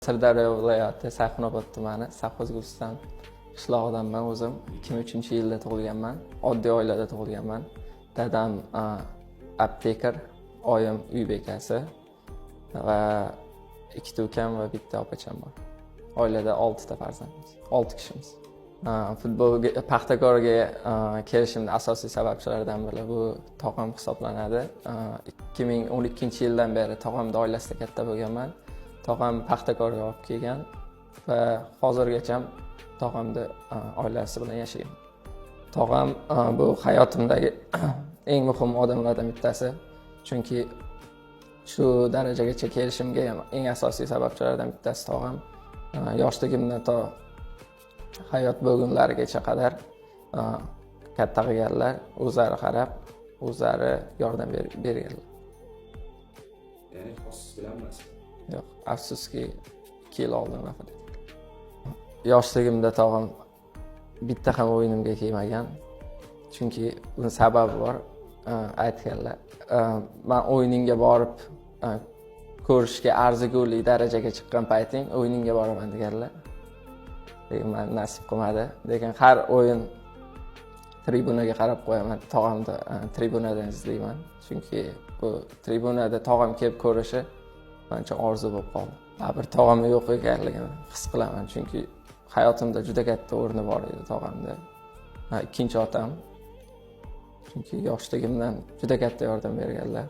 Sirdaryo viloyati Sayxunobod tumani Savxoz Guliston qishlog'idanman o'zim. 2003-yilda tug'ilganman. Oddiy oilada tug'ilganman. Dadam aptekar, oyim uy bekasi va ikkita ukam va bitta opacham bor. Oilada 6 ta farzandmiz. 6 kishimiz. Futbolga, Paxtakorga kelishimning asosiy sababchilaridan biri bu tog'am hisoblanadi. 2012-yildan beri tog'amning oilasida katta bo'lganman. Tog'am Paxtakorga olib kelgan va hozirgacha tog'amni oilasi bilan yashagan. Tog'am bu hayotimdagi eng muhim odamlardan bittasi. Chunki shu darajagacha kelishimga eng asosiy sababchilardan bittasi tog'am. Yoshligimdan to hayot bo'lgunlarigacha qadar katta qilganlar, o'zlari qarab, o'zlari yordam berganlar. Ya'ni afsus bilanmas. Yo'q, afsuski 2 yil oldin vafot etdi. Yoshligimda tog'am bitta ham o'yinimga kelmagan. Chunki buni sababi bor, aytganlar. Men o'yiningga borib ko'rishga arzigulik darajaga chiqqan payting o'yiningga boraman deganlar. Lekin men nasib qilmadi. Lekin har o'yin tribunaga qarab qo'yaman. Tog'amni tribunadan izlayman. Chunki bu tribunada tog'am kelib ko'rishi mencha orzu bo'lib qoldi. Bir tog'am yo'q ekanligini his qilaman. Chunki hayotimda juda katta o'rni bor edi tog'amda. Ikkinchi otam. Chunki yoshligimdan juda katta yordam berganlar.